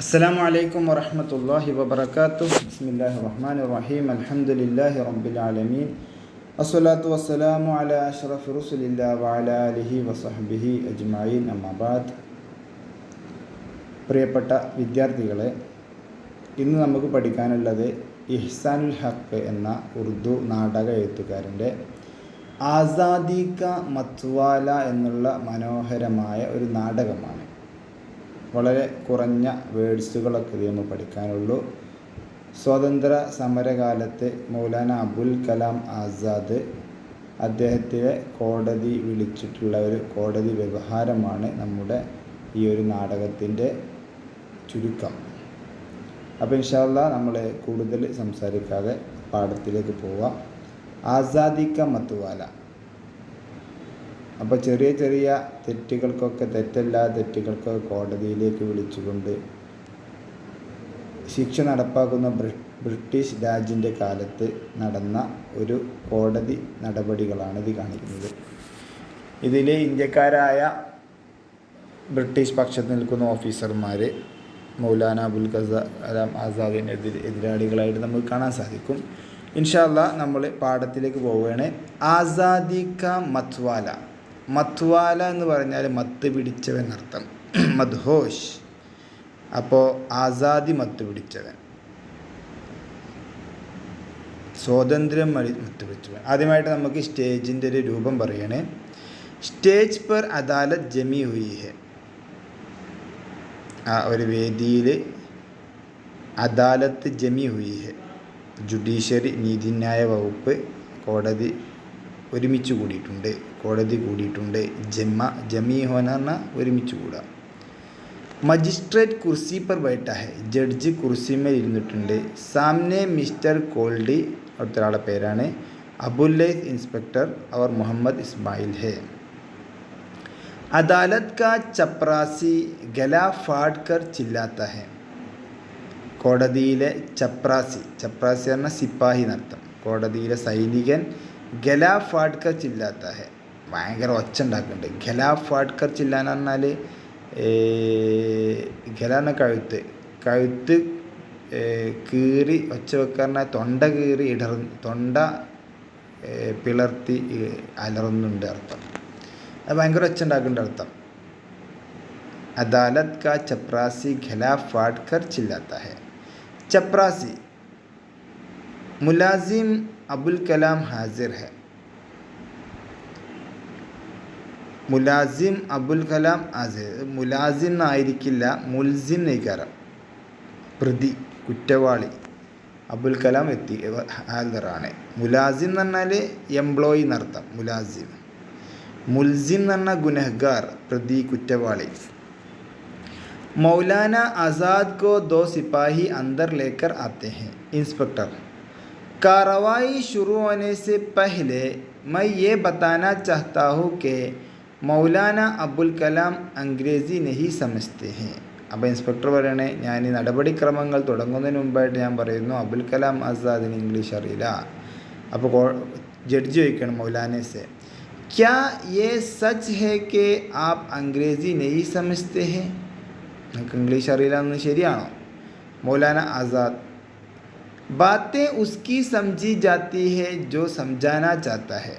അസ്സലാമു അലൈക്കും വറഹ്മത്തുള്ളാഹി വബറകാതുഹു. ബിസ്മില്ലാഹിർ റഹ്മാനിർ റഹീം. അൽഹംദുലില്ലാഹി റബ്ബിൽ ആലമീൻ. വസ്സലാത്തു വസ്സലാമു അലാ അഷ്റഫി റസൂലില്ലാഹി വഅലാ ആലിഹി വസഹ്ബിഹി അജ്മഈൻ. അമ്മാ ബഅദ്. പ്രിയപ്പെട്ട വിദ്യാർത്ഥികളെ, ഇന്ന് നമുക്ക് പഠിക്കാനുള്ളത് ഇഹ്സാനുൽ ഹഖ് എന്ന ഉറുദു നാടക എഴുത്തുകാരൻ്റെ ആസാദി കാ മത്വാല എന്നുള്ള മനോഹരമായ ഒരു നാടകമാണ്. വളരെ കുറഞ്ഞ വേഡ്സുകളൊക്കെ ഇതിന് പഠിക്കാനുള്ളൂ. സ്വാതന്ത്ര്യ സമരകാലത്ത് മൗലാന അബുൽ കലാം ആസാദ് അദ്ദേഹത്തെ കോടതി വിളിച്ചിട്ടുള്ള ഒരു കോടതി വ്യവഹാരമാണ് നമ്മുടെ ഈ ഒരു നാടകത്തിൻ്റെ ചുരുക്കം. അപ്പോൾ ഇൻഷാ അല്ലാഹ് നമ്മൾ കൂടുതൽ സംസാരിക്കാതെ പാഠത്തിലേക്ക് പോവാം. ആസാദി കാ മത്വാല. അപ്പോൾ ചെറിയ ചെറിയ തെറ്റുകൾക്കൊക്കെ, തെറ്റല്ലാത്ത തെറ്റുകൾക്കൊക്കെ കോടതിയിലേക്ക് വിളിച്ചുകൊണ്ട് ശിക്ഷ നടപ്പാക്കുന്ന ബ്രിട്ടീഷ് രാജിൻ്റെ കാലത്ത് നടന്ന ഒരു കോടതി നടപടികളാണ് ഇത് കാണിക്കുന്നത്. ഇതിൽ ഇന്ത്യക്കാരായ ബ്രിട്ടീഷ് പക്ഷത്ത് നിൽക്കുന്ന ഓഫീസർമാർ മൗലാന അബുൽ കലാം ആസാദിന് എതിരാളികളായിട്ട് നമുക്ക് കാണാൻ സാധിക്കും. ഇൻഷാ അല്ലാഹ് നമ്മൾ പാഠത്തിലേക്ക് പോവുകയാണ്. ആസാദി കാ മത്വാല. മത്വാല എന്ന് പറഞ്ഞാൽ മത്ത് പിടിച്ചവൻ അർത്ഥം, മദ്ഹോഷ്. അപ്പോൾ ആസാദി മത്ത് പിടിച്ചവൻ, സ്വാതന്ത്ര്യം മത്ത് പിടിച്ചവൻ. ആദ്യമായിട്ട് നമുക്ക് സ്റ്റേജിൻ്റെ ഒരു രൂപം പറയണേ. സ്റ്റേജ് പെർ അദാലത്ത് ജമി ഹുയി ഹെ. ആ ഒരു വേദിയിൽ അദാലത്ത് ജമി ഹുയി ഹെ, ജുഡീഷ്യറി നീതിന്യായ വകുപ്പ് കോടതി ഒരുമിച്ച് കൂടിയിട്ടുണ്ട്, കോടതി കൂടിയിട്ടുണ്ട്. ജമീ ഹോന പറഞ്ഞാൽ ഒരുമിച്ച് കൂടുക. മജിസ്ട്രേറ്റ് കുർസി പർ ബൈഠ ഹെ, ജഡ്ജ് കുർസിമേൽ ഇരുന്നിട്ടുണ്ട്. സാമനെ മിസ്റ്റർ കോൾഡി, അവിടുത്തെ ഒരാളുടെ പേരാണ് അബുല്ലൈസ് ഇൻസ്പെക്ടർ അവർ മുഹമ്മദ് ഇസ്മായിൽ ഹെ. അദാലത്ത് കാ ചപ്രാസി ഗല ഫാഡ് കർ ചില്ലാത്ത ഹെ. കോടതിയിലെ ചപ്രാസി, ചപ്രാസി പറഞ്ഞാൽ സിപ്പാഹി എന്നർത്ഥം. കോടതിയിലെ സൈനികൻ ഗല ഫാഡ്കർ ചില്ലാത്ത ഹെ, ഭയങ്കര ഒച്ച ഉണ്ടാക്കുന്നുണ്ട്. ഗല ഫാഡ്കർ ചില്ലാന്ന് പറഞ്ഞാൽ ഗല എന്ന കഴുത്ത് കീറി ഒച്ച വെക്കാറിന, തൊണ്ട കീറി തൊണ്ട പിളർത്തി അലറുന്നുണ്ട് അർത്ഥം. അത് ഭയങ്കര ഒച്ച ഉണ്ടാക്കുന്നുണ്ട് അർത്ഥം. അദാലത്ത് കാ ചപ്രാസി ഗല ഫാഡ്കർ ചില്ലാത്ത ഹെ. ചപ്രാസി മുലാസിം അബുൽ കലാം ഹാസിർ ഹെ. മുലാസിം അബുൽ കലാം ഹാസിർ. മുലാസിം എന്നായിരിക്കില്ല, മുൽസിം നയിക്കാരം. പ്രതി, കുറ്റവാളി. അബുൽ കലാം ഹാസിറാണ്. മുലാസിം എന്ന് പറഞ്ഞാൽ എംപ്ലോയി എന്നർത്ഥം, മുലാസിം. മുൽസിം എന്ന് പറഞ്ഞാൽ ഗുനഹ്ഗാർ, പ്രതി, കുറ്റവാളി. മൗലാന ആസാദ് को दो सिपाही अंदर लेकर आते हैं. इंस्पेक्टर, कार्रवाई शुरू होने से पहले मैं ये बताना चाहता हूँ कि മൗലാന അബുൽ കലാം അംഗ്രേസി നഹി സമജ്തേ ഹെ. അപ്പോൾ ഇൻസ്പെക്ടർ പറയണേ, ഞാൻ ഈ നടപടിക്രമങ്ങൾ തുടങ്ങുന്നതിന് മുമ്പായിട്ട് ഞാൻ പറയുന്നു, അബുൽ കലാം ആസാദിന് ഇംഗ്ലീഷ് അറിയില്ല. അപ്പോൾ ജഡ്ജി ചോദിക്കണം മൗലാനെ സെ, ക്യാ യേ സച്ച് ഹെ കെ ആപ് അംഗ്രേസി നഹി സമജ്തേ ഹെ. നിങ്ങൾക്ക് ഇംഗ്ലീഷ് അറിയില്ല എന്ന് ശരിയാണോ? മൗലാന ആസാദ്, ബാത്തേ ഉസ്കി സംജി ജാത്തി ഹെ ജോ സംജാനാ ചാത്ത ഹെ.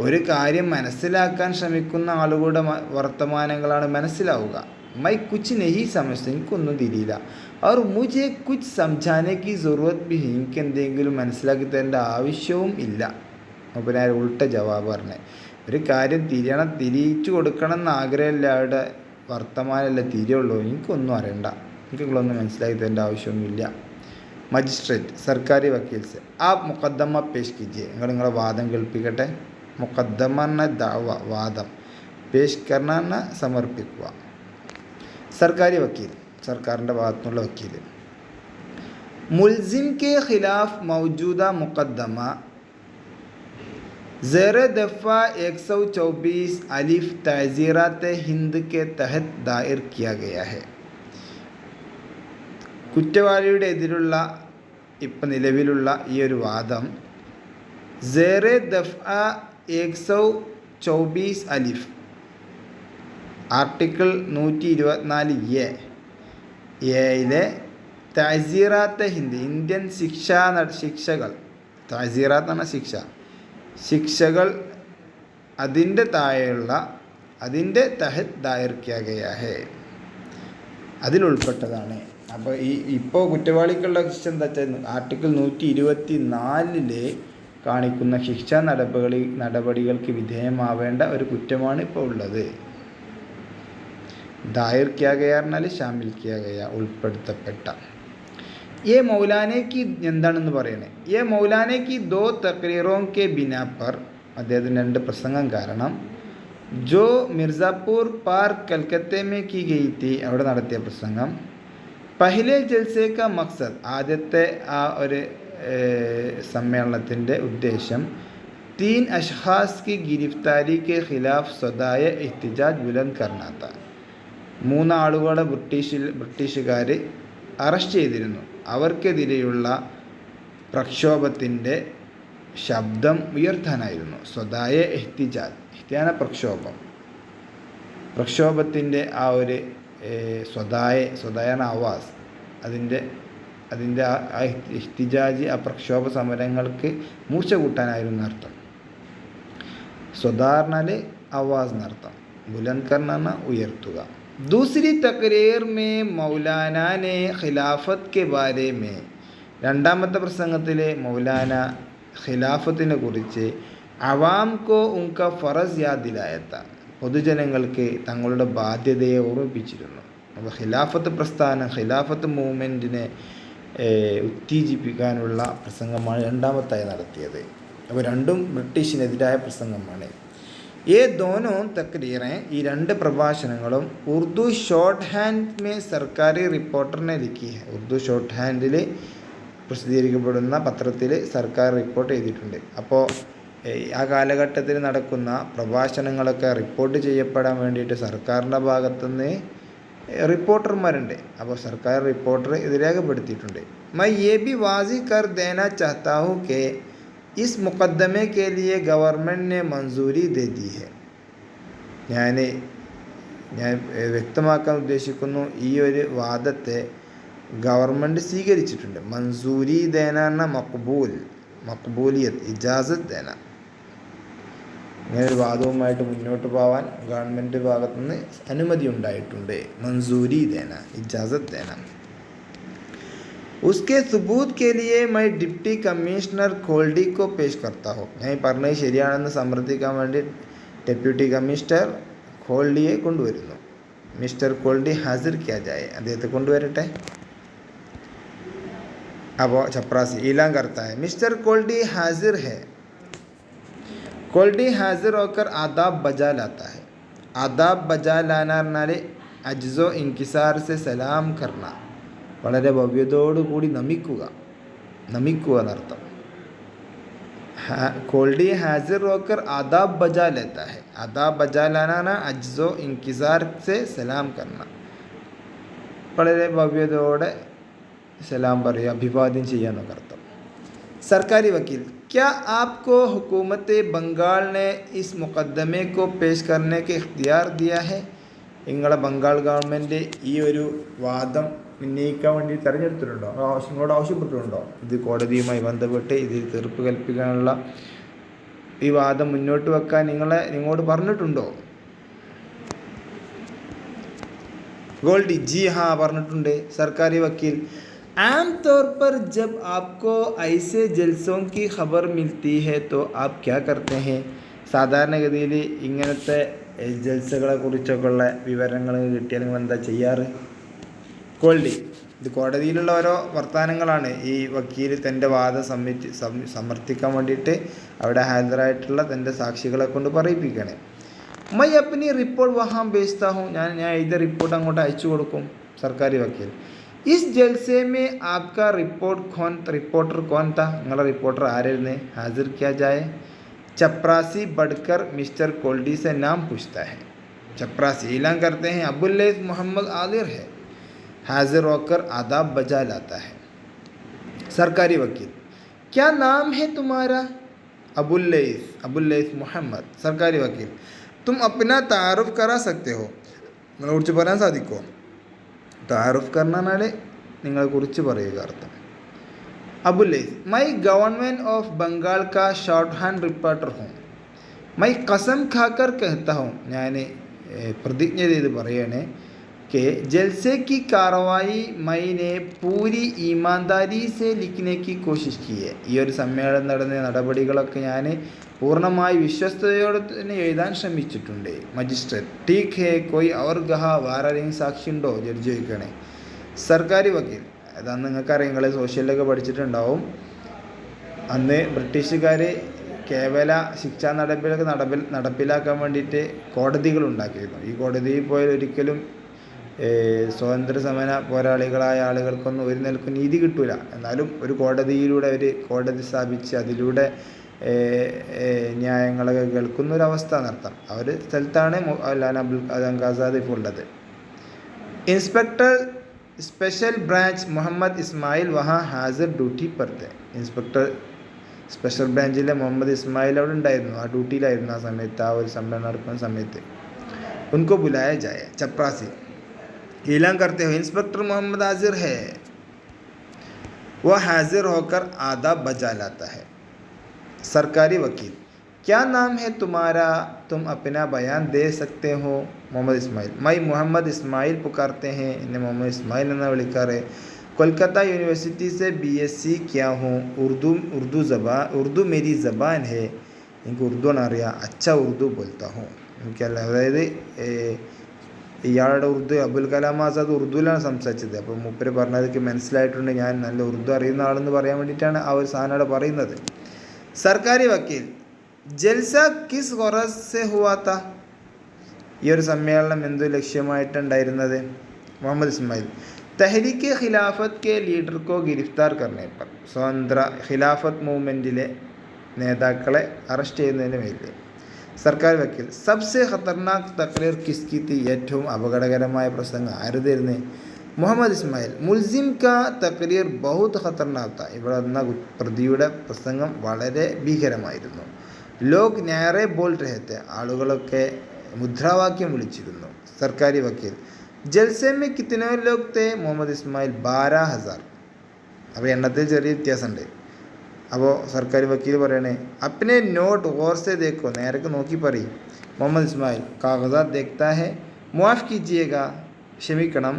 ഒരു കാര്യം മനസ്സിലാക്കാൻ ശ്രമിക്കുന്ന ആളുകളുടെ വർത്തമാനങ്ങളാണ് മനസ്സിലാവുക. മൈ കുച്ച് നെഹി സമജ്ത, എനിക്കൊന്നും തിരിയില്ല. അവർ മുझे കുച്ച് സംജാനെ കി ജറൂറത്ത് ഭി, എനിക്ക് എന്തെങ്കിലും മനസ്സിലാക്കി തരേണ്ട ആവശ്യവും ഇല്ല. അപ്പോൾ ഞാൻ ഉൾട്ട ജവാബ് പറഞ്ഞേ. ഒരു കാര്യം തിരിച്ചു കൊടുക്കണം എന്ന് ആഗ്രഹമില്ല, അവരുടെ വർത്തമാനമല്ല തിരിയുള്ളൂ. എനിക്കൊന്നും അറിയണ്ട, എനിക്ക് നിങ്ങളൊന്നും മനസ്സിലാക്കി തരേണ്ട ആവശ്യമൊന്നുമില്ല. മജിസ്ട്രേറ്റ്, സർക്കാരി വക്കീൽ സെ, ആ മുഖദ്ദമ പേഷ് കീജിയെ, നിങ്ങളെ വാദം കേൾപ്പിക്കട്ടെ. മുഖദ്ദമ എന്ന ദഅവ, വാദം. പേഷ് കർണ എന്ന സമർപ്പിക്കുക. സർക്കാരി വക്കീൽ, സർക്കാരിൻ്റെ ഭാഗത്തുനിന്നുള്ള വക്കീൽ. മുൽസിം കെ ഖിലാഫ് മൗജൂദ മുഖദ്ദമ ज़ेर दफ़ा 124 अलिफ ताज़ीरात हिंद के तहत दायर किया गया है. കുറ്റവാളിയുടെ എതിരുള്ള ഇപ്പം നിലവിലുള്ള ഈ ഒരു വാദം ज़ेर दफ़ा 124 അലിഫ്, ആർട്ടിക്കിൾ 124A ഏയിലെ തഅസീറാത്തെ ഹിന്ദ്, ഇന്ത്യൻ ശിക്ഷകൾ, തഅസീറാത്ത് എന്ന് പറഞ്ഞാൽ ശിക്ഷകൾ അതിൻ്റെ താഴെയുള്ള, അതിൻ്റെ തഹത് ദായർ കിയാ ഗയാ ഹെ, അതിലുൾപ്പെട്ടതാണ്. അപ്പോൾ ഇപ്പോൾ കുറ്റവാളിക്കുള്ള ശിക്ഷ എന്താ വെച്ചാൽ ആർട്ടിക്കിൾ 124 കാണിക്കുന്ന ശിക്ഷാ നടപടികൾക്ക് വിധേയമാവേണ്ട ഒരു കുറ്റമാണ് ഇപ്പോൾ ഉള്ളത്. ദായർ കിയാ ഗയാ പറഞ്ഞാൽ ഷാമിൽ കിയാ ഗയാ, ഉൾപ്പെടുത്തപ്പെട്ട. ये मौलाने की എന്താണെന്ന് പറയണേ, ये मौलाने की 2 तकरीरों के बिना पर, അദ്ദേഹത്തിൻ്റെ 2 പ്രസംഗം കാരണം, जो मिर्ज़ापुर पार्क कलकत्ते में की गई थी, അവിടെ നടത്തിയ പ്രസംഗം, പഹ്ലെ ജൽസെ का मकसद, ആദ്യത്തെ ആ ഒരു സമ്മേളനത്തിൻ്റെ ഉദ്ദേശം, 3 अशख़ास की गिरफ्तारी के ख़िलाफ़ सदाए एहतिजाज बुलंद करना था, 3 ആളുകളെ ബ്രിട്ടീഷുകാർ അറസ്റ്റ് ചെയ്തിരുന്നു, അവർക്കെതിരെയുള്ള പ്രക്ഷോഭത്തിൻ്റെ ശബ്ദം ഉയർത്താനായിരുന്നു. സ്വദായ എഹ്തിജാജ്, ഇഹ്തിയാന പ്രക്ഷോഭത്തിൻ്റെ ആ ഒരു സ്വദായന ആവാസ്, അതിൻ്റെ ആ ഇഹ്തിജാജ്, ആ പ്രക്ഷോഭ സമരങ്ങൾക്ക് മൂർച്ച കൂട്ടാനായിരുന്നു അർത്ഥം. സ്വദാർണൽ ആവാസ് എന്നർത്ഥം, ബുലന്ദ് കർണ ഉയർത്തുക. दूसरी तकरीर में मौलाना ने खिलाफत के बारे में, രണ്ടാമത്തെ പ്രസംഗത്തിൽ മൗലാന ഖിലാഫത്തിനെ കുറിച്ച് അവാം കോ ഉൻക ഫറസ് യാദ് ദിലായത്ത, പൊതുജനങ്ങൾക്ക് തങ്ങളുടെ ബാധ്യതയെ ഓർമ്മിപ്പിച്ചിരുന്നു. അപ്പോൾ ഖിലാഫത്ത് പ്രസ്ഥാനം, ഖിലാഫത്ത് മൂവ്മെൻറ്റിനെ ഉത്തേജിപ്പിക്കാനുള്ള പ്രസംഗമാണ് രണ്ടാമത്തായി നടത്തിയത്. അപ്പോൾ രണ്ടും ബ്രിട്ടീഷിനെതിരായ പ്രസംഗമാണ്. ये दोनों तकरीरें, ഈ 2 പ്രഭാഷണങ്ങളും ഉറുദു ഷോർട്ട് ഹാൻഡ് മേ സർക്കാരി റിപ്പോർട്ടറിനെ ലിഖി है, ഉറുദു ഷോർട്ട് ഹാൻഡിൽ പ്രസിദ്ധീകരിക്കപ്പെടുന്ന പത്രത്തിൽ സർക്കാർ റിപ്പോർട്ട് ചെയ്തിട്ടുണ്ട്. അപ്പോൾ ആ കാലഘട്ടത്തിൽ നടക്കുന്ന പ്രഭാഷണങ്ങളൊക്കെ റിപ്പോർട്ട് ചെയ്യപ്പെടാൻ വേണ്ടിയിട്ട് സർക്കാരിൻ്റെ ഭാഗത്തുനിന്ന് റിപ്പോർട്ടർമാരുണ്ട്. അപ്പോൾ സർക്കാർ റിപ്പോർട്ടർ ഇത് രേഖപ്പെടുത്തിയിട്ടുണ്ട്. मैं ये भी वाज़ी कर देना चाहता हूँ कि इस मुकदमे के लिए गवर्नमेंट ने मंजूरी दे दी है, ഞാൻ വ്യക്തമാക്കാൻ ഉദ്ദേശിക്കുന്നു, ഈ ഒരു വാദത്തെ ഗവൺമെൻറ് സ്വീകരിച്ചിട്ടുണ്ട്. മൻസൂരി ദേന എന്ന മക്ബൂലിയത്ത്, ഇജാസത്ത് ദേന, ഇങ്ങനൊരു വാദവുമായിട്ട് മുന്നോട്ട് പോകാൻ ഗവൺമെൻറ് ഭാഗത്തുനിന്ന് അനുമതി ഉണ്ടായിട്ടുണ്ട്. മൻസൂരി ദേന, ഇജാസത്ത് ദേന. उसके सबूत के लिए मैं डिप्टी कमिश्नर खोल्डी को पेश करता हूँ, ഞാൻ ഈ പറഞ്ഞത് ശരിയാണെന്ന് സമർത്ഥിക്കാൻ വേണ്ടി ഡെപ്യൂട്ടി കമ്മീഷണർ ഖോൾഡിയെ കൊണ്ടുവരുന്നു. മിസ്റ്റർ ഖോൾഡി ഹാസിർ കിയാ ജായെ, അദ്ദേഹത്തെ കൊണ്ടുവരട്ടെ. അപ്പോൾ ചപ്രാസി ഈലാൻ करता है, मिस्टर कोल्डी हाजिर है. कोल्डी हाजिर होकर आदाब बजा लाता है. आदाब बजा लाना പറഞ്ഞാൽ അജ്സോ ഇൻകിസാർ से സലാം करना, വളരെ ഭവ്യതയോടുകൂടി നമിക്കുക എന്നർത്ഥം. कोल्डी हाजिर होकर आदाब बजा लेता है. आदाब बजा लाना अज्जो इंकिसार से सलाम करना, വളരെ ഭവ്യതയോടെ സലാം പറയുക, അഭിവാദ്യം ചെയ്യാനൊക്കെ അർത്ഥം. सरकारी वकील, क्या आपको हुकूमत बंगाल ने इस मुकदमे को पेश करने के इख्तियार दिया है? നിങ്ങളെ ബംഗാൾ ഗവൺമെൻറ് ഈ ഒരു വാദം ഉന്നയിക്കാൻ വേണ്ടി തിരഞ്ഞെടുത്തിട്ടുണ്ടോ, നിങ്ങളോട് ആവശ്യപ്പെട്ടിട്ടുണ്ടോ? ഇത് കോടതിയുമായി ബന്ധപ്പെട്ട് ഇതിൽ തീർപ്പ് കൽപ്പിക്കാനുള്ള ഈ വാദം മുന്നോട്ട് വെക്കാൻ നിങ്ങളോട് പറഞ്ഞിട്ടുണ്ടോ? ഗോൾഡി, ജി हाँ പറഞ്ഞിട്ടുണ്ട്. സർക്കാരി വക്കീൽ, आम तौर पर जब आपको ऐसे जलसों की खबर मिलती है तो आप क्या करते हैं? സാധാരണഗതിയിൽ ഇങ്ങനത്തെ ജൽസകളെ കുറിച്ചൊക്കെയുള്ള വിവരങ്ങൾ കിട്ടിയാൽ നിങ്ങൾ എന്താ ചെയ്യാറ്? കോൾഡി, ഇത് കോടതിയിലുള്ള ഓരോ വർത്തമാനങ്ങളാണ് ഈ വക്കീൽ തൻ്റെ വാദം സമർത്ഥിക്കാൻ വേണ്ടിയിട്ട് അവിടെ ഹാജരായിട്ടുള്ള തൻ്റെ സാക്ഷികളെ കൊണ്ട് പറയിപ്പിക്കുകയാണ്. മൈ അപ്പനി റിപ്പോർട്ട് വഹാം ഭേജ്താ ഹൂം, ഞാൻ എഴുതിയ റിപ്പോർട്ട് അങ്ങോട്ട് അയച്ചു കൊടുക്കും. സർക്കാരി വക്കീൽ, ഇസ് ജൽസെ മേ ആപ്കാ റിപ്പോർട്ടർ കോൻ താ, നിങ്ങളുടെ റിപ്പോർട്ടർ ആരായിരുന്നു? ഹാസിർ കിയാ ജായെ. चपरासी बढ़कर मिस्टर कोल्डी से नाम पूछता है. चपरासी ऐलान करते हैं अबुल्लैस मोहम्मद आलिर है. हाजिर होकर आदाब बजा लाता है. सरकारी वकील, क्या नाम है तुम्हारा? अबुल्लैस मोहम्मद. सरकारी वकील, तुम अपना तारुफ करा सकते हो, നിങ്ങളെ കുറിച്ച് പറയാൻ സാധിക്കുമോ? താറുഫ് കർണാൽ നിങ്ങളെക്കുറിച്ച് പറയുക അർത്ഥം. Abullais my government of Bengal കാ short hand reporter ഹൂം. My Kasam ഖാക്കർ കഹത്ത ഹൂം, ഞാൻ പ്രതിജ്ഞ ചെയ്ത് പറയണേ कि जलसे की कार्रवाई मैंने पूरी ईमानदारी से लिखने की कोशिश की है. ഈ ഒരു സമ്മേളനം നടന്ന നടപടികളൊക്കെ ഞാൻ പൂർണ്ണമായി വിശ്വസ്തയോടെ തന്നെ എഴുതാൻ ശ്രമിച്ചിട്ടുണ്ട്. മജിസ്ട്രേറ്റ് ടീക്ക് ഹേ കോയി അവർ ഗഹ വേറെയും സാക്ഷി ഉണ്ടോ, ജഡ്ജി ചോദിക്കണേ. സർക്കാരി വക്കീൽ, അതാണ് നിങ്ങൾക്കറിയാം, നിങ്ങൾ സോഷ്യലൊക്കെ പഠിച്ചിട്ടുണ്ടാവും. അന്ന് ബ്രിട്ടീഷുകാർ കേവല ശിക്ഷാ നടപടികളൊക്കെ നടപ്പിലാക്കാൻ വേണ്ടിയിട്ട് കോടതികൾ ഉണ്ടാക്കിയിരുന്നു. ഈ കോടതിയിൽ പോയാൽ ഒരിക്കലും സ്വാതന്ത്ര്യ സമര പോരാളികളായ ആളുകൾക്കൊന്നും ഒരു നിലക്കും നീതി കിട്ടൂല. എന്നാലും ഒരു കോടതിയിലൂടെ ഒരു കോടതി സ്ഥാപിച്ച് അതിലൂടെ ന്യായങ്ങളൊക്കെ കേൾക്കുന്നൊരവസ്ഥ നടത്താം. ആ ഒരു സ്ഥലത്താണ് മൗലാന അബുൽ ആസാദ് ഇപ്പോൾ ഉള്ളത്. Inspector special branch Muhammad Ismail വഹാ ഹാസിർ ഡ്യൂട്ടി പർത്തെ. ഇൻസ്പെക്ടർ സ്പെഷ്യൽ ബ്രാഞ്ചിലെ മുഹമ്മദ് ഇസ്മായിൽ അവിടെ ഉണ്ടായിരുന്നു, ആ ഡ്യൂട്ടിയിലായിരുന്നു ആ സമയത്ത്, ആ ഒരു സമ്മേളനം നടക്കുന്ന സമയത്ത്. ഉनको बुलाया जाए. चपरासी ऐलान करते हुए इंस्पेक्टर मोहम्मद हाजिर है. वह हाजिर होकर आदाब बजा लाता है. सरकारी वकील क्या नाम है तुम्हारा, तुम अपना बयान दे सकते हो. मोहम्मद इस्माइल मैं मोहम्मद इस्माइल पुकारते हैं, इन्हें मोहम्मद इस्माइल ने विളിക്കാറ്. कोलकाता यूनिवर्सिटी से BSc किया हूँ. उर्दू मेरी ज़बान है, इनको उर्दू ना അറിയാം. अच्छा उर्दू बोलता हूँ. എനിക്കല്ല, അതായത് ഇയാളുടെ ഉറുദു, അബുൽ കലാം ആസാദ് ഉറുദുവിലാണ് സംസാരിച്ചത്. അപ്പോൾ മൂപ്പര് പറഞ്ഞതൊക്കെ മനസ്സിലായിട്ടുണ്ട്, ഞാൻ നല്ല ഉറുദു അറിയുന്ന ആളെന്ന് പറയാൻ വേണ്ടിയിട്ടാണ് ആ ഒരു സാധനം അവിടെ പറയുന്നത്. സർക്കാരി വക്കീൽ ജൽസ കിസ് ഗറസ് സെ ഹുവാത്ത. ഈ ഒരു സമ്മേളനം എന്തു ലക്ഷ്യമായിട്ടുണ്ടായിരുന്നത്. മുഹമ്മദ് ഇസ്മായിൽ തഹരീക്ക് ഖിലാഫത്ത് കെ ലീഡർ കോ ഗിരിഫ്താർ കർണേ പർ. സ്വതന്ത്ര ഖിലാഫത്ത് മൂവ്മെൻറ്റിലെ നേതാക്കളെ അറസ്റ്റ് ചെയ്യുന്നതിന് മേലിൽ. സർക്കാർ വക്കീൽ സബ്സെ ഖത്തർനാക് തക്രീർ കിസ്കി തീ. ഏറ്റവും അപകടകരമായ പ്രസംഗം ആരുതായിരുന്നു. മുഹമ്മദ് ഇസ്മായിൽ മുൽസിം കാ തക്രീർ ബഹുത് ഖത്തർനാക് താ. ഇവിടെ വന്ന പ്രതിയുടെ പ്രസംഗം വളരെ ഭീകരമായിരുന്നു. ലോക് ന്യായറെ ബോൾ രഹത്തെ. ആളുകളൊക്കെ മുദ്രാവാക്യം വിളിച്ചിരുന്നു. സർക്കാരി വക്കീൽ ജൽസെ മേ കിത്തനെ ലോക് തേ. മുഹമ്മദ് ഇസ്മായിൽ 12,000. അപ്പോൾ എണ്ണത്തിൽ ചെറിയ വ്യത്യാസമുണ്ട്. അപ്പോൾ സർക്കാരി വക്കീൽ പറയണേ അപ്പനെ നോട്ട് ഗൗർ സെ ദേഖോ. നേരൊക്കെ നോക്കി പറയും. മുഹമ്മദ് ഇസ്മായിൽ കാഗസാത്ത് ദേഖ്താ ഹെ. മുആഫ് കീജിയേഗ, ക്ഷമിക്കണം.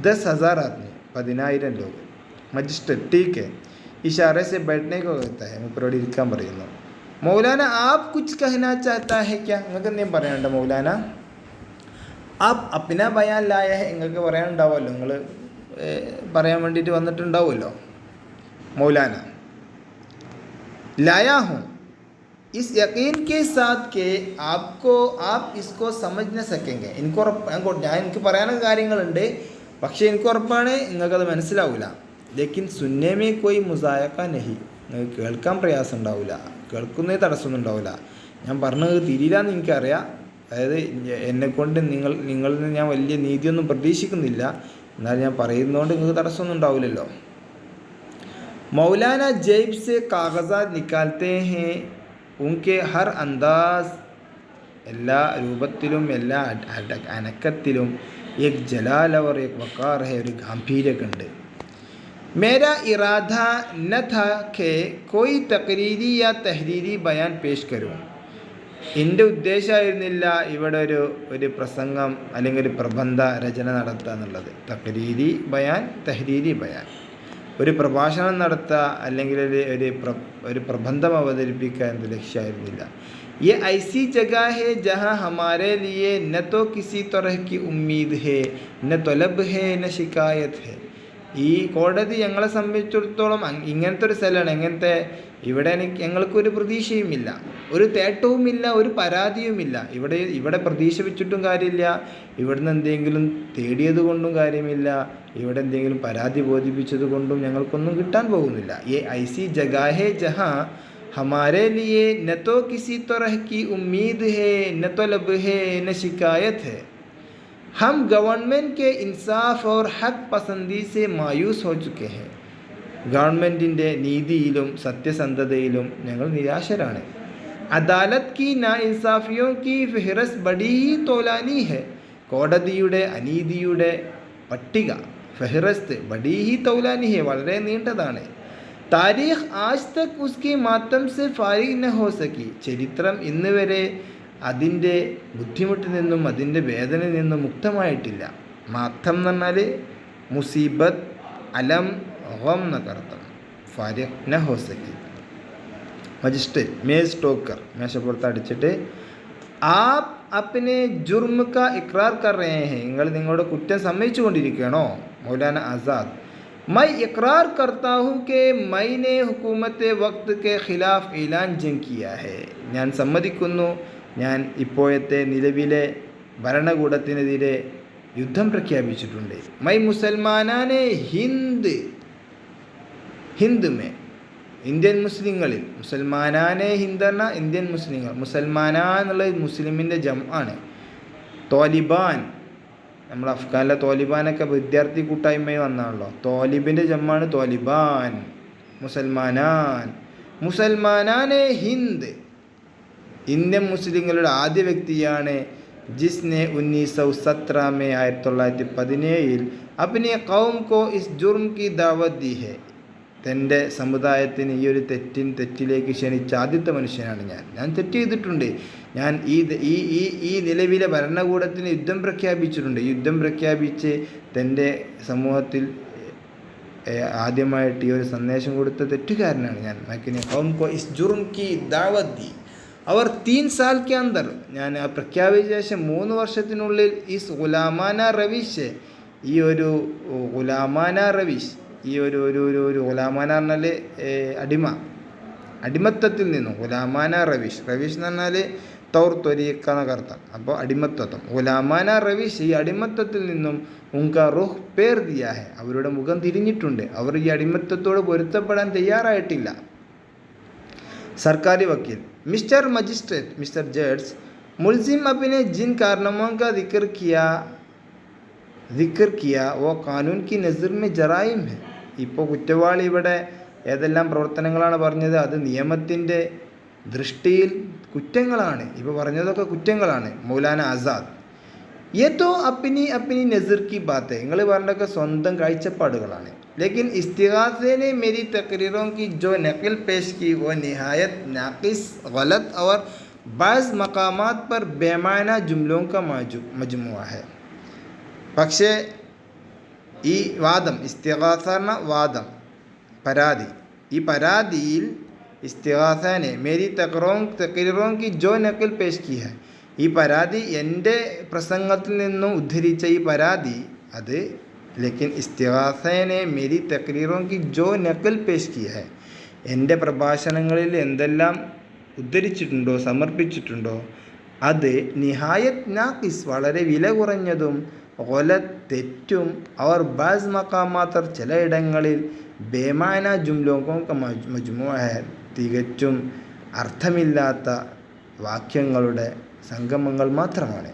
10,000 ആദ്മി, 10,000 ലോക്. മജിസ്ട്രേറ്റ് ടീക്ക് ഹെ. ഇഷാരെ സെ ബൈഠ്നെ കോ കഹത്താ ഹെ. മുപ്പരോട് ഇരിക്കാൻ പറയുന്നു. മൗലാന ആപ് കുച്ച് കഹനാ ചാഹത്താ ഹെ ക്യാ. നിങ്ങൾക്ക് എന്തെങ്കിലും പറയാനുണ്ടോ മൗലാന. ആപ് അപ്ന ബയാൻ ലായ ഹെ. നിങ്ങൾക്ക് പറയാനുണ്ടാവുമല്ലോ, നിങ്ങൾ പറയാൻ വേണ്ടിയിട്ട് വന്നിട്ടുണ്ടാവുമല്ലോ. മൗലാന लाया हूँ इस यकीन के साथ कि आप इसको समझ न सकेंगे. ഞാൻ എനിക്ക് പറയാനൊക്കെ കാര്യങ്ങളുണ്ട്, പക്ഷേ എനിക്ക് ഉറപ്പാണ് നിങ്ങൾക്കത് മനസ്സിലാവില്ല. ലേക്കിൻ സുന്നേമേ കോയി മുസായക്ക നഹി. നിങ്ങൾക്ക് കേൾക്കാൻ പ്രയാസം ഉണ്ടാവില്ല, കേൾക്കുന്നേ തടസ്സമൊന്നും ഉണ്ടാവില്ല. ഞാൻ പറഞ്ഞത് തിരിയില്ലാന്ന് എനിക്കറിയാം. അതായത് എന്നെക്കൊണ്ട് നിങ്ങളിൽ നിന്ന് ഞാൻ വലിയ നീതിയൊന്നും പ്രതീക്ഷിക്കുന്നില്ല, എന്നാൽ ഞാൻ പറയുന്നതുകൊണ്ട് നിങ്ങൾക്ക് തടസ്സമൊന്നും ഉണ്ടാവില്ലല്ലോ. मौलाना जेब से कागज़ात निकालते हैं. उनके हर अंदाज, എല്ലാ രൂപത്തിലും എല്ലാ അനക്കത്തിലും एक जलाल और एक वक़ार है, ഒരു ഗാംഭീര്യമൊക്കെ ഉണ്ട്. मेरा इरादा न था कि कोई तकरीरी या तहरीरी बयान पेश करूँ. എൻ്റെ ഉദ്ദേശമായിരുന്നില്ല ഇവിടെ ഒരു പ്രസംഗം അല്ലെങ്കിൽ ഒരു പ്രബന്ധ രചന നടത്തുക എന്നുള്ളത്. തക്രീരി ബയാൻ, തഹരീരി ബയാൻ, ഒരു പ്രഭാഷണം നടത്തുക അല്ലെങ്കിൽ ഒരു പ്രബന്ധം അവതരിപ്പിക്കുക എന്ന ലക്ഷ്യമായിരുന്നില്ല. ये ऐसी जगह है जहाँ हमारे लिए न तो किसी तरह की उम्मीद है, न तलब है, न शिकायत है. ഈ കോടതി ഞങ്ങളെ സംബന്ധിച്ചിടത്തോളം ഇങ്ങനത്തെ ഒരു സ്ഥലമാണ്. ഇവിടെ ഞങ്ങൾക്കൊരു പ്രതീക്ഷയുമില്ല, ഒരു തേട്ടവുമില്ല, ഒരു പരാതിയുമില്ല. ഇവിടെ പ്രതീക്ഷ വെച്ചിട്ടും കാര്യമില്ല, ഇവിടുന്ന് എന്തെങ്കിലും തേടിയത് കൊണ്ടും കാര്യമില്ല, ഇവിടെ എന്തെങ്കിലും പരാതി ബോധിപ്പിച്ചത് കൊണ്ടും ഞങ്ങൾക്കൊന്നും കിട്ടാൻ പോകുന്നില്ല. ये ऐसी जगह है जहाँ हमारे लिए न तो किसी तरह की उम्मीद है, न तलब है, न शिकायत है. हम गवर्नमेंट के इंसाफ और हक पसंदी से मायूस हो चुके हैं. ഗവൺമെൻറ്റിൻ്റെ നീതിയിലും സത്യസന്ധതയിലും ഞങ്ങൾ നിരാശരാണ്. അദാലത്ത് കി നാഇൻസാഫിയോ കി ഫിഹ്റസ് ബഡി ഹി തോലാനി ഹെ. കോടതിയുടെ അനീതിയുടെ പട്ടിക, ഫെഹ്റസ്ത് ബഡി ഹി തൗലാനി ഹെ, വളരെ നീണ്ടതാണ്. താരീഖ് ആജ് തക് ഉസ്കി മാത്തം സെ ഫാരിഗ് ന ഹോ സക്കി, ചരിത്രം ഇന്ന് വരെ അതിൻ്റെ ബുദ്ധിമുട്ടിൽ നിന്നും അതിൻ്റെ വേദനയിൽ നിന്നും മുക്തമായിട്ടില്ല. മാത്തം എന്ന് പറഞ്ഞാൽ മുസീബത്ത്, അലം, ഗം എന്നൊക്കെ അർത്ഥം. ഫാരിഗ് ന ഹോ സക്കി. മജിസ്ട്രേറ്റ്, മേസ് ടോക്കർ, മേശപ്പുറത്ത് അടിച്ചിട്ട് ആപ് അപ്നെ ജുർമ കാ ഇക്രാർ കർ രഹേ ഹെ, നിങ്ങൾ നിങ്ങളുടെ കുറ്റം സമ്മതിച്ചു കൊണ്ടിരിക്കുകയാണോ? മൗലാന ആസാദ്, मैं इकरार करता हूँ कि मैंने हुकूमत वक्त के ഖിലാഫ് ഇലാൻ ജംഗ് കിയാ ഹെ, ഞാൻ സമ്മതിക്കുന്നു ഞാൻ ഇപ്പോഴത്തെ നിലവിലെ ഭരണകൂടത്തിനെതിരെ യുദ്ധം പ്രഖ്യാപിച്ചിട്ടുണ്ട്. മൈ മുസൽമാനാനെ ഹിന്ദ് മേ, ഇന്ത്യൻ മുസ്ലിങ്ങളിൽ, മുസൽമാനാനെ ഹിന്ദ് എന്ന ഇന്ത്യൻ മുസ്ലിങ്ങൾ, മുസൽമാന എന്നുള്ളത് മുസ്ലിമിൻ്റെ ആണ്. തോലിബാൻ, നമ്മൾ അഫ്ഗാനിലെ തോലിബാനൊക്കെ വിദ്യാർത്ഥി കൂട്ടായ്മയിൽ വന്നാണല്ലോ. തോലിബിൻ്റെ ജമ്മാണ് തോലിബാൻ. മുസൽമാനാനെ ഹിന്ദ്, ഇന്ത്യൻ മുസ്ലിങ്ങളുടെ ആദ്യ വ്യക്തിയാണ് ജിസ്നെ 1917 1917 അപ്നെ ഖൗം കോ ഇസ് ജുർം കി ദാവത് ദി ഹെ, തൻ്റെ സമുദായത്തിന് ഈ ഒരു തെറ്റിലേക്ക് ക്ഷണിച്ച ആദ്യത്തെ മനുഷ്യനാണ് ഞാൻ തെറ്റ് ചെയ്തിട്ടുണ്ട്. ഞാൻ ഈ നിലവിലെ ഭരണകൂടത്തിന് യുദ്ധം പ്രഖ്യാപിച്ചിട്ടുണ്ട്. യുദ്ധം പ്രഖ്യാപിച്ച് തൻ്റെ സമൂഹത്തിൽ ആദ്യമായിട്ട് ഈ ഒരു സന്ദേശം കൊടുത്ത തെറ്റുകാരനാണ് ഞാൻ. മക്കിനെ ഖൗം കോ ഇസ് ജുർം കി ദാവത് ദി, അവർ 3 साल के अंदर, ഞാൻ പ്രഖ്യാപിച്ച ശേഷം 3 വർഷത്തിനുള്ളിൽ ഇസ് ഗുലാമാന റവീഷ്, ഈ ഒരു ഗുലാമാന റവീഷ്, ഈ ഒരു ഗുലാമാന പറഞ്ഞാൽ അടിമത്തത്തിൽ നിന്നും, ഗുലാമാന റവീഷ് എന്ന് പറഞ്ഞാൽ തൗർ ത്വരീഖ എന്നൊക്കെ അർത്ഥം. അപ്പോൾ അടിമത്തത്വം, ഗുലാമാന റവീഷ്, ഈ അടിമത്തത്തിൽ നിന്നും ഉങ്ക റുഹ് പേർ ദിയാ ഹെ, അവരുടെ മുഖം തിരിഞ്ഞിട്ടുണ്ട്. അവർ ഈ അടിമത്തത്തോട് പൊരുത്തപ്പെടാൻ തയ്യാറായിട്ടില്ല. സർക്കാരി വക്കീൽ, मिस्टर मजिस्ट्रेट, मिस्टर जज, मुलजिम अपने जिन कारनामों का जिक्र किया वो कानून की नज़र में जराइम है. ഇപ്പോൾ കുറ്റവാളി ഇവിടെ ഏതെല്ലാം പ്രവർത്തനങ്ങളാണ് പറഞ്ഞത്, അത് നിയമത്തിൻ്റെ ദൃഷ്ടിയിൽ കുറ്റങ്ങളാണ്. ഇപ്പോൾ പറഞ്ഞതൊക്കെ കുറ്റങ്ങളാണ്. മൗലാന ആസാദ്, ये तो अपनी नज़र की बात है, നിങ്ങൾ പറഞ്ഞതൊക്കെ സ്വന്തം കാഴ്ചപ്പാടുകളാണ്. लेकिन इस्तिगासे ने मेरी तकरीरों की जो नकल पेश की वो नहायत नाक़िस, गलत और बाज़ मकामात पर बेमाना जुमलों का मजमुआ है. പക്ഷേ ഈ വാദം, ഇസ്തിഗാസ എന്ന വാദം, പരാതി, ഈ പരാതിയിൽ ഇസ്തിഗാസനെ മേരി തക്രീറോं की जो नकल पेश की है, ഈ പരാതി എൻ്റെ പ്രസംഗത്തിൽ നിന്നും ഉദ്ധരിച്ച ഈ പരാതി അത്, ലേക്കിൻ ഇസ്തിഗാസനെ മേരി തക്രീറോं की जो नकल पेश की है, എൻ്റെ പ്രഭാഷണങ്ങളിൽ എന്തെല്ലാം ഉദ്ധരിച്ചിട്ടുണ്ടോ സമർപ്പിച്ചിട്ടുണ്ടോ അത് നിഹായത്ത് നാഖിസ്, വളരെ വില കുറഞ്ഞതും, ഗലത് തെറ്റും, അവർ ബാസ് മക്കാമാത്തർ, ചിലയിടങ്ങളിൽ ബേമാന ജുംലോകോ മജ്മുഅ ഹെ, തികച്ചും അർത്ഥമില്ലാത്ത വാക്യങ്ങളുടെ സംഗമങ്ങൾ മാത്രമാണ്.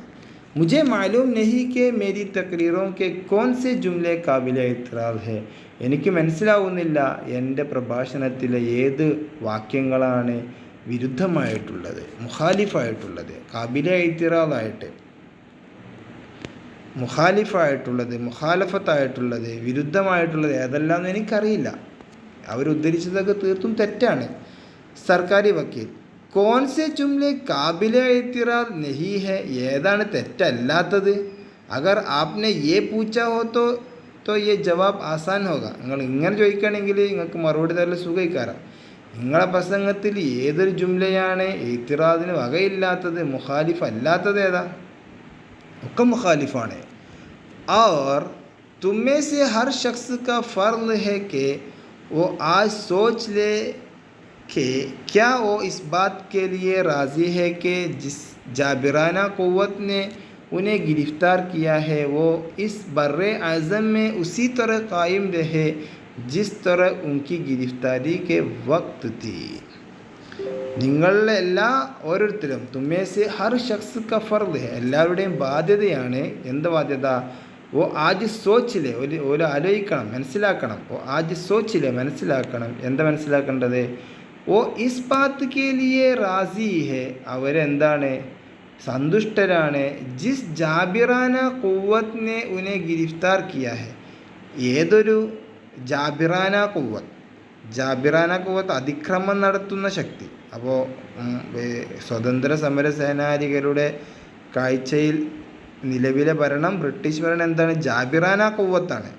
മുझे मालूम नहीं कि मेरी तकरीरों के कौन से जुमले काबिल इतराज़ है, എനിക്ക് മനസ്സിലാവുന്നില്ല എൻ്റെ പ്രഭാഷണത്തിലെ ഏത് വാക്യങ്ങളാണ് വിരുദ്ധമായിട്ടുള്ളത്, മുഖാലിഫായിട്ടുള്ളത്, കാബില ഇത്തിറാദായിട്ട്, മുഖാലഫത്തായിട്ടുള്ളത്, വിരുദ്ധമായിട്ടുള്ളത് ഏതെല്ലാം എന്ന് എനിക്കറിയില്ല. അവരുദ്ധരിച്ചതൊക്കെ തീർത്തും തെറ്റാണ്. സർക്കാരി വക്കീൽ, കോൺ സെ ജുംലെ കാബില ഇത്തിറാദ് നഹി ഹെ, ഏതാണ് തെറ്റല്ലാത്തത്? അഗർ ആപ്നെ യേ പൂച്ചാ ഹോ तो ये ജവാബ് ആസാൻ ഹോഗ, നിങ്ങൾ ഇങ്ങനെ ചോദിക്കുകയാണെങ്കിൽ നിങ്ങൾക്ക് മറുപടി തരൽ സുഖിക്കാറാം. നിങ്ങളെ പ്രസംഗത്തിൽ ഏതൊരു ജുംലയാണ് ഇത്തിറാദിന് വകയില്ലാത്തത്, മുഖാലിഫ് അല്ലാത്തത് ഏതാ? ഒക്കെ മുഖാലിഫാണ്. और तुम्हें से हर शख्स का फ़र्ज़ है कि वो आज सोच ले कि क्या वो इस बात के लिए राज़ी है कि जिस जाबिराना क़ुव्वत ने उन्हें गिरफ़्तार किया है वो इस बर्रे आज़म में उसी तरह कायम रहे जिस तरह उनकी गिरफ़्तारी के वक्त थी. നിങ്ങളുടെ എല്ലാ ഓരോരുത്തരും, തുമ്മേസെ ഹർ ഷഖ്സ് ക ഫർദ്, എല്ലാവരുടെയും ബാധ്യതയാണ്. എന്ത് ബാധ്യത? ഓ ആജ് സോച്ചിലെ, ഒരു ആലോചിക്കണം, മനസ്സിലാക്കണം. ഓ ആജ് സോച്ചിലെ, മനസ്സിലാക്കണം. എന്താ മനസ്സിലാക്കേണ്ടത്? Oh is Baat K ലിയെ Razi ഹെ, അവരെന്താണ് സന്തുഷ്ടരാണ്. ജിസ് ജാബിറാന ഖുവ്വത്തിനെ ഉനെ ഗിരിഫ്താർ കിയാ ഹെ. ഏതൊരു ജാബിറാന ഖുവ്വത്ത്, ജാബിറാന ഖുവ്വത്ത് അതിക്രമം നടത്തുന്ന ശക്തി. അപ്പോൾ സ്വതന്ത്ര സമര സേനാനികളുടെ കാഴ്ചയിൽ നിലവിലെ ഭരണം, ബ്രിട്ടീഷ് ഭരണം എന്താണ്? ജാബിറാന ഖുവ്വത്താണ്,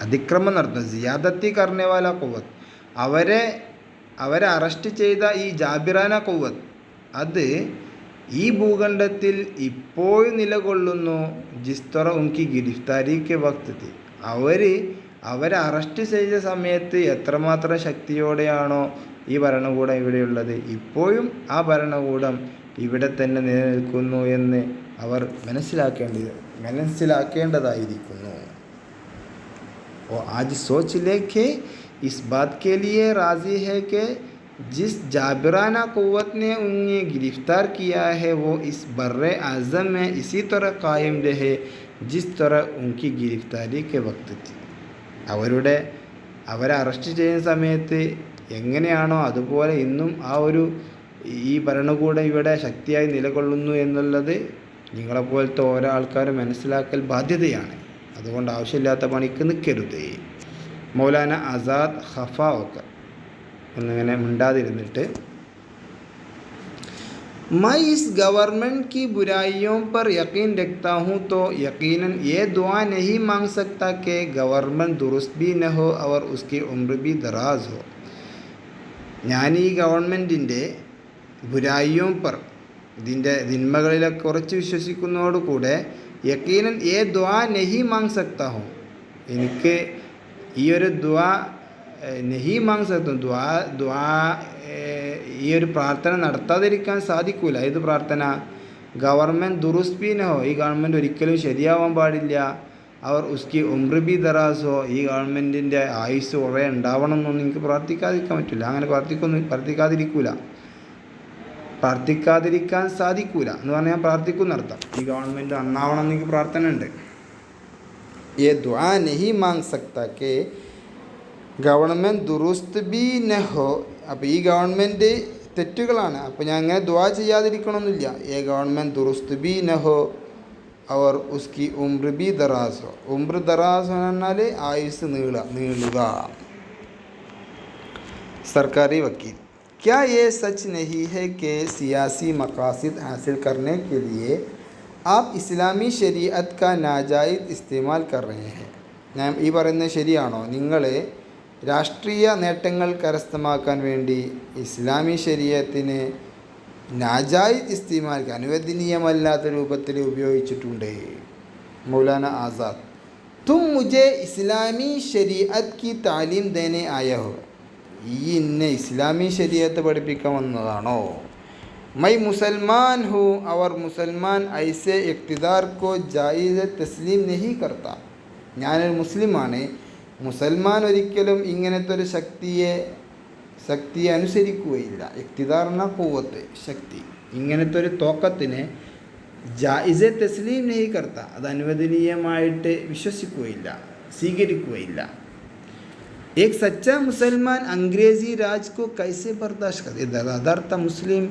അതിക്രമം നടത്തുന്നത്. സിയാദത്തി കർണേവാല ഖുവ്വത്ത്, അവരെ അറസ്റ്റ് ചെയ്ത ഈ ജാബിറാന ഖുവ്വത്ത് അത് ഈ ഭൂഖണ്ഡത്തിൽ ഇപ്പോഴും നിലകൊള്ളുന്നു. ജിസ്തറ ഉൻകി ഗിരിഫ്താരി കെ വക്ത്, അവരെ അറസ്റ്റ് ചെയ്ത സമയത്ത് എത്രമാത്രം ശക്തിയോടെയാണോ ഈ ഭരണകൂടം ഇവിടെയുള്ളത്, ഇപ്പോഴും ആ ഭരണകൂടം ഇവിടെ തന്നെ നിലനിൽക്കുന്നു എന്ന് അവർ മനസ്സിലാക്കേണ്ടതായിരിക്കുന്നു. आज सोच ले कि इस बात के लिए राज़ी है कि जिस जाबिराना क़ुव्वत ने उन्हें गिरफ़्तार किया है वो इस बर्रे आज़म में इसी तरह कायम रहे जिस तरह उनकी गिरफ़्तारी के वक्त थी. അവരെ അറസ്റ്റ് ചെയ്യുന്ന സമയത്ത് എങ്ങനെയാണോ അതുപോലെ ഇന്നും ഈ ഭരണകൂടം ഇവിടെ ശക്തിയായി നിലകൊള്ളുന്നു എന്നുള്ളത് നിങ്ങളെപ്പോലത്തെ ഓരോ ആൾക്കാരും മനസ്സിലാക്കൽ ബാധ്യതയാണ്. അതുകൊണ്ട് ആവശ്യമില്ലാത്ത പണിക്ക് നിൽക്കരുത്. മൗലാന ആസാദ് ഖഫ ഒക്കെ ഒന്നിങ്ങനെ മിണ്ടാതിരുന്നിട്ട്, मैं इस गवर्नमेंट की बुराइयों पर यकीन रखता हूँ तो यकीनन ये दुआ नहीं मांग सकता कि गवर्नमेंट दुरुस्त भी न हो और उसकी उम्र भी दराज हो. ഞാൻ ഈ ഗവൺമെൻറ്റിൻ്റെ ബുരായിയും പർ, ഇതിൻ്റെ തിന്മകളിലൊക്കെ കുറച്ച് വിശ്വസിക്കുന്നതോടുകൂടെ യക്കീനൻ ഏ ദ്വാ നഹി മാങ് സക്താ ഹൂം, എനിക്ക് ഈ ഒരു ദ്വാ നഹി മാങ് സക്താ, ഈ ഒരു പ്രാർത്ഥന നടത്താതിരിക്കാൻ സാധിക്കൂല. ഏത് പ്രാർത്ഥന? ഗവൺമെൻറ് ദുറുസ് ബി നഹോ, ഈ ഗവൺമെൻറ് ഒരിക്കലും ശരിയാവാൻ പാടില്ല. അവർ ഉസ്കി ഉംർ ബി ദറാസോ, ഈ ഗവൺമെൻറ്റിൻ്റെ ആയുസ് കുറേ ഉണ്ടാവണം എന്നൊന്നും എനിക്ക് പ്രാർത്ഥിക്കാതിരിക്കാൻ പറ്റില്ല. അങ്ങനെ പ്രാർത്ഥിക്കാതിരിക്കാൻ സാധിക്കൂല എന്ന് പറഞ്ഞാൽ പ്രാർത്ഥിക്കുന്നർത്ഥം. ഈ ഗവൺമെൻറ് നന്നാവണം എന്ന് എനിക്ക് പ്രാർത്ഥന ഉണ്ട്. ये दुआ नहीं मांग सकता कि ഗവൺമെൻറ് ദുരുസ്ത് ബി നഹോ, അപ്പോൾ ഈ ഗവൺമെൻറ് തെറ്റുകളാണ്, അപ്പോൾ ഞാൻ അങ്ങനെ ദുആ ചെയ്യാതിരിക്കണമെന്നില്ല. ഏ ഗവൺമെൻറ് ദുരുസ്ത് ബി നഹോ അവർ ഉസ്കി ഉംർ ബി ദറാസോ, ഉംർ ദറാസ് എന്ന് പറഞ്ഞാൽ ആയുസ് നീളുക. സർക്കാരി വക്കീൽ, क्या ये सच नहीं है कि सियासी मकासद हासिल करने के लिए आप ഇസ്ലാമി ശരീഅത്ത് का नाजायज़ इस्तेमाल कर रहे हैं? ഞാൻ ഈ പറയുന്നത് ശരിയാണോ? നിങ്ങൾ രാഷ്ട്രീയ നേട്ടങ്ങൾ കരസ്ഥമാക്കാൻ വേണ്ടി ഇസ്ലാമി ശരീഅത്തിനെ നാജായിസ് ഇസ്തിമാൽ, അനുവദനീയമല്ലാത്ത രൂപത്തിൽ ഉപയോഗിച്ചിട്ടുണ്ട്. മൗലാന ആസാദ്, തും മുझे ഇസ്ലാമി ശരീഅത്ത് की तालीम देने आया हो, ഈ ഇന്നെ ഇസ്ലാമി ശരീഅത്ത് പഠിപ്പിക്കാൻ വന്നതാണോ? मैं मुसलमान हूँ और मुसलमान ऐसे इक़्तिदार को जायज़ तस्लीम नहीं करता. ഞാനൊരു മുസ്ലിമാണ്, മുസൽമാൻ ഒരിക്കലും ഇങ്ങനത്തെ ഒരു ശക്തിയെ അനുസരിക്കുകയില്ല. ഇഖ്തിദാർ എന്ന ഖുവ്വത്ത്, ശക്തി, ഇങ്ങനത്തെ ഒരു തോക്കത്തിനെ ജായിസെ തസ്ലീം നഹി കർത്ത, അത് അനുവദനീയമായിട്ട് വിശ്വസിക്കുകയില്ല, സ്വീകരിക്കുകയില്ല. एक सच्चा मुसलमान अंग्रेज़ी राज को कैसे बर्दाश्त कर, യഥാർത്ഥ മുസ്ലിം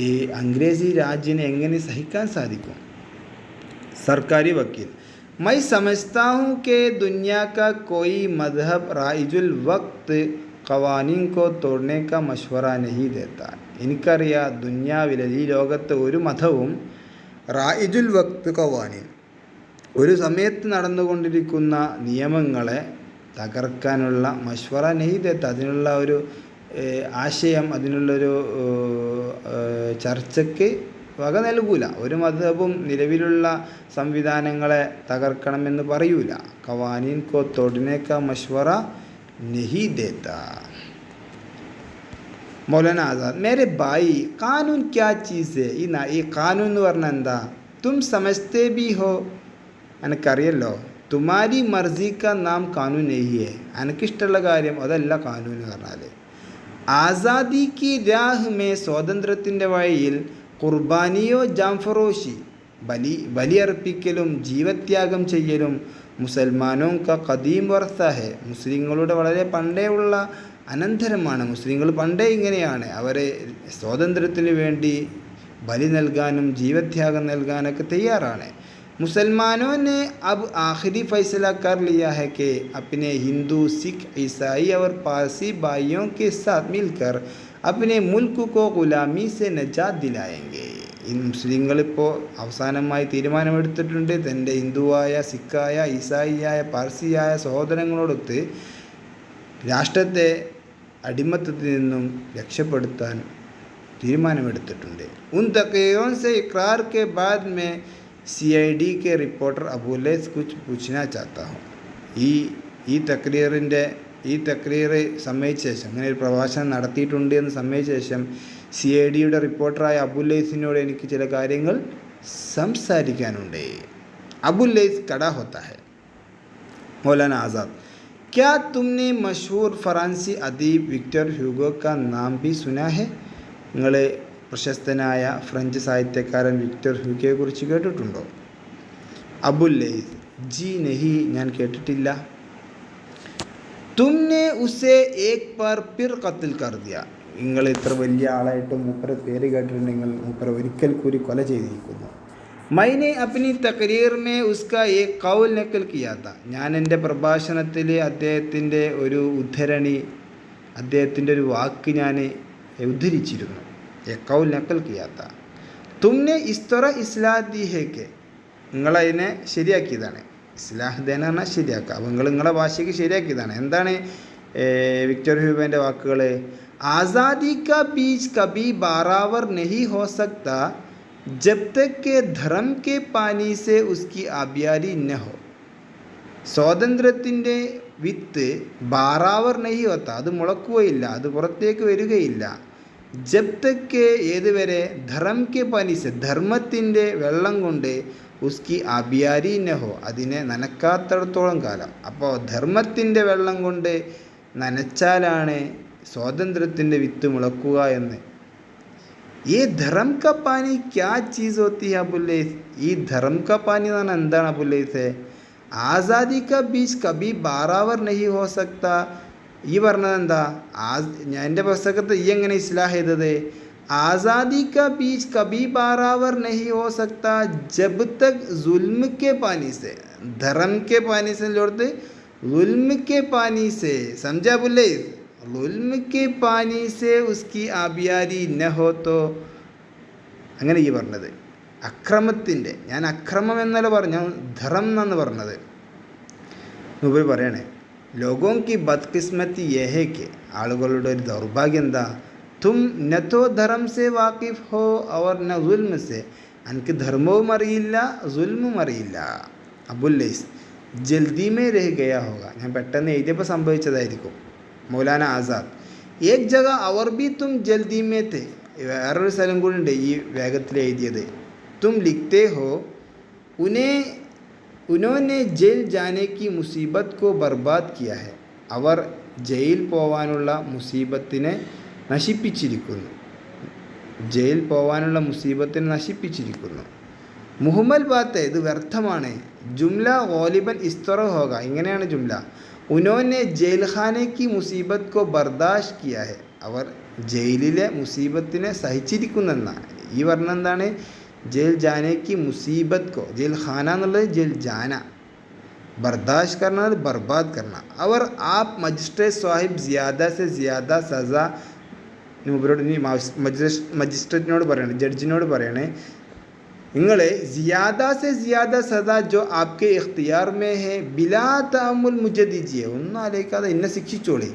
ഈ അംഗ്രേസി രാജിനെ എങ്ങനെ സഹിക്കാൻ സാധിക്കും? സർക്കാരി വക്കീൽ, मैं समझता हूँ कि दुनिया का कोई मज़हब राइजुल वक्त ഖവാനീൻ को तोड़ने का मशवरा नहीं देता. എനിക്കറിയാം, ദുന്യാവിലെ ഈ ലോകത്തെ ഒരു മതവും റായിജുൽ വക്ത് ഖവാനീൻ, ഒരു സമയത്ത് നടന്നുകൊണ്ടിരിക്കുന്ന നിയമങ്ങളെ തകർക്കാനുള്ള മഷ്വറ നഹി ദേത്ത, അതിനുള്ള ഒരു ആശയം, അതിനുള്ളൊരു ചർച്ചയ്ക്ക് വക നൽകൂല. ഒരു മതവും നിലവിലുള്ള സംവിധാനങ്ങളെ തകർക്കണമെന്ന് പറയൂല. ഖവാനീൻ കോ തോടനെ കാ മഷ്വറ നഹി ദേത്ത. മൗലാന ആസാദ്, മേരെ ഭായി കാനൂൻ ക്യാ ചീസ് ഹെ, ഈ കാനൂൻ എന്ന് പറഞ്ഞാൽ എന്താ? തും സമജ്തേ ബി ഹോ, എനിക്കറിയല്ലോ, തുമാരി മർസി കാ നാം കാനൂൻ നഹി ഹെ, എനിക്കിഷ്ടമുള്ള കാര്യം അതല്ല കാനൂൻ എന്ന് പറഞ്ഞാൽ. ആസാദി കി രാഹ് മേ, സ്വാതന്ത്ര്യത്തിൻ്റെ വഴിയിൽ ഖുർബാനിയോ ജാംഫറോഷി, ബലിയർപ്പിക്കലും ജീവത്യാഗം ചെയ്യലും മുസൽമാനോ ക ഖദീം വർത്ത ഹെ, മുസ്ലിങ്ങളുടെ വളരെ പണ്ടേ ഉള്ള അനന്തരമാണ്. മുസ്ലിങ്ങൾ പണ്ടേ ഇങ്ങനെയാണ്, അവരെ സ്വാതന്ത്ര്യത്തിന് വേണ്ടി ബലി നൽകാനും ജീവത്യാഗം നൽകാനൊക്കെ തയ്യാറാണ്. मुसलमानों ने अब आखिरी फैसला कर लिया है कि अपने हिंदू, सिख, ईसाई और पारसी भाइयों के साथ मिलकर अपने मुल्क को गुलामी से निजात दिलाएंगे. മുസ്ലിങ്ങളിപ്പോൾ അവസാനമായി തീരുമാനമെടുത്തിട്ടുണ്ട് തൻ്റെ ഹിന്ദുവായ, സിഖായ, ഈസായിയായ, പാർസിയായ സഹോദരങ്ങളോടൊത്ത് രാഷ്ട്രത്തെ അടിമത്തത്തിൽ നിന്നും രക്ഷപ്പെടുത്താൻ തീരുമാനമെടുത്തിട്ടുണ്ട്. ഉൻ തഖീറോं से इकरार के बाद में CID के റിപ്പോർട്ടർ അബുല്ലൈസ് കുച്ച് പൂछना चाहता हूँ. ഈ തക്രീർ സമ്മതിച്ച ശേഷം, അങ്ങനെ ഒരു പ്രഭാഷണം നടത്തിയിട്ടുണ്ട് എന്ന് സമ്മതിച്ച ശേഷം CIDയുടെ റിപ്പോർട്ടറായ അബുല്ലൈസിനോട് എനിക്ക് ചില കാര്യങ്ങൾ സംസാരിക്കാനുണ്ട്. അബുല്ലൈസ് കടാ ഹോത്താ ഹൈ. मौलाना आज़ाद, क्या तुमने मशहूर फ़्रांसी अदीब विक्टर ह्यूगो का नाम भी सुना है? നിങ്ങൾ പ്രശസ്തനായ ഫ്രഞ്ച് സാഹിത്യകാരൻ വിക്ടർ ഹ്യൂഗോയെക്കുറിച്ച് കേട്ടിട്ടുണ്ടോ? അബുല്ലൈസ്, ജി നഹി, ഞാൻ കേട്ടിട്ടില്ല. തുമ്നെ ഉസേ ഏക് ബാർ ഫിർ ഖത്ൽ കർ ദിയ. നിങ്ങൾ ഇത്ര വലിയ ആളായിട്ടും മൂപ്പരെ പേര് കേട്ടിട്ടുണ്ടെങ്കിൽ മൂപ്പരെ ഒരിക്കൽ കൂടി കൊല ചെയ്തിരിക്കുന്നു. മൈനെ അപ്നി തക്രീർ മേ ഉസ്കാ ഏക് ഖൗൽ നഖൽ കിയാ താ. ഞാൻ എൻ്റെ പ്രഭാഷണത്തിൽ അദ്ദേഹത്തിൻ്റെ ഒരു ഉദ്ധരണി, അദ്ദേഹത്തിൻ്റെ ഒരു വാക്ക് ഞാൻ ഉദ്ധരിച്ചിരുന്നു. ഏക് ഖൗൽ നഖൽ കിയാ താ. തുമ്നെ ഇസ്തറ ഇസ്ലാഹ് ദി ഹേ കെ. നിങ്ങളതിനെ ശരിയാക്കിയതാണ്. ഇസ്ലാഹ് ദേന പറഞ്ഞാൽ ശരിയാക്കുക. അപ്പോൾ നിങ്ങളെ ഭാഷയ്ക്ക് ശരിയാക്കിയതാണ്. എന്താണ് വിക്ടർ ഹ്യൂഗോൻ്റെ വാക്കുകൾ? ആസാദി കാ ബീജ് കബി ബാറാവർ നഹി ഹോ സക്താ ജബ് തക് കെ ധർമ്മ കെ പാനി സെ ഉസ്കി ആബിയാരി ന ഹോ. സ്വാതന്ത്ര്യത്തിൻ്റെ വിത്ത് ബാറാവർ നഹി ഹോത്ത, അത് മുളക്കുകയില്ല, അത് പുറത്തേക്ക് വരികയില്ല. ജബ് തക് കെ, ഏതുവരെ? ധർമ്മ കെ പാനി സെ, ധർമ്മത്തിൻ്റെ വെള്ളം കൊണ്ട്, ഉസ്കി ആബിയാരി നഹോ, അതിനെ നനക്കാത്തിടത്തോളം കാലം. അപ്പോൾ ധർമ്മത്തിൻ്റെ വെള്ളം കൊണ്ട് നനച്ചാലാണ് സ്വാതന്ത്ര്യത്തിൻ്റെ വിത്ത് മുളക്കുക എന്ന്. ഈ ധർമ്മ ക പാനി ക്യാ ചീസ് ഹോത്തി ഹൈ അബുല്ലൈസ്? ഈ ധർമ്മ ക പാനി എന്ന് പറഞ്ഞാൽ എന്താണ് അബുല്ലൈസ്? ആസാദി ക ബീജ് കബി ബാറാവർ നഹി ഹോ സക്ത. ഈ പറഞ്ഞത് എന്താ? ഞാൻ എൻ്റെ പുസ്തകത്തെ ഈ എങ്ങനെ ഇസ്ലാഹ് ചെയ്തത്? आज़ादी का बीज कभी बारावर नहीं हो सकता जब तक जुल्म के पानी से, धर्म के पानी से जोड़ते जुल्म के पानी से, समझा बोले? जुल्म के पानी से उसकी आबियारी न हो तो. അങ്ങനെ ഈ പറഞ്ഞത് അക്രമത്തിൻ്റെ, ഞാൻ അക്രമം എന്നല്ല പറഞ്ഞു, ധർമ്മം എന്നാണ് പറഞ്ഞത്. മുമ്പ് പറയണേ, ലോഗോം കി ബദ്കിസ്മത്തി യേഹേക്ക്, ആളുകളുടെ ഒരു ദൗർഭാഗ്യം എന്താ? തും ന തോ ധർമ്മ സെ വാക്കിഫ് ഹോ അവർ ന സുൽമ സെ. എനിക്ക് ധർമ്മവും അറിയില്ല, സുൽമും അറിയില്ല. അബുല്ലൈസ്, ജൽദി മേ രഹ് ഗയാ ഹോഗ. ഞാൻ പെട്ടെന്ന് എഴുതിയപ്പോൾ സംഭവിച്ചതായിരിക്കും. മൗലാന ആസാദ്, ഏക് ജഗ അവർ ബി തും ജൽദി മേ തെ. വേറൊരു സ്ഥലം കൂടി ഉണ്ട് ഈ വേഗത്തിൽ എഴുതിയത്. തും ലിഖ്തേ ഹോ ഉനോനെ ജയിൽ ജാനെ കി മുസീബത്ത് കോ ബർബാദ് കിയാ ഹെ. അവർ ജയിൽ പോവാനുള്ള മുസീബത്തിനെ നശിപ്പിച്ചിരിക്കുന്നു. ജയിൽ പോവാനുള്ള മുസീബത്തിനെ നശിപ്പിച്ചിരിക്കുന്നു. മുഹമ്മൽ ബാത്ത്, ഇത് വ്യർത്ഥമാണ്. ജുംല ഗാലിബൻ ഇസ്തറ ഹോഗ, ഇങ്ങനെയാണ് ജുംല. ഉനോനെ ജയിൽഖാനെ കി മുസീബത്ത് കോ ബർദാഷ് കിയാ ഹെ. അവർ ജയിലിലെ മുസീബത്തിനെ സഹിച്ചിരിക്കുന്നെന്നാണ്. ഈ പറഞ്ഞ എന്താണ്? ജയിൽ ജാനെ കി മുസീബത്ത് കോ, ജയിൽ ഖാന എന്നുള്ളത് ജയിൽ ജാന, ബർദാഷ് കർണ, ബർബാദ് കർണ. അവർ ആപ്പ് മജിസ്ട്രേറ്റ് സാഹിബ് ജിയാദ സെ ജിയാദ സസ. മൂപ്പരോട് ഇനി മജിസ്ട്രേറ്റിനോട് പറയണേ, ജഡ്ജിനോട് പറയണേ, നിങ്ങൾ ജിയാദ സെ ജിയാദ സദാ ജോ ആപ്കെ ഇഖ്തിയാർ മേ ഹെ ബിലാ തഅമ്മുൽ മുജെ ദീജിയെ. ഒന്നും ആലോചിക്കാതെ എന്നെ ശിക്ഷിച്ചോളി.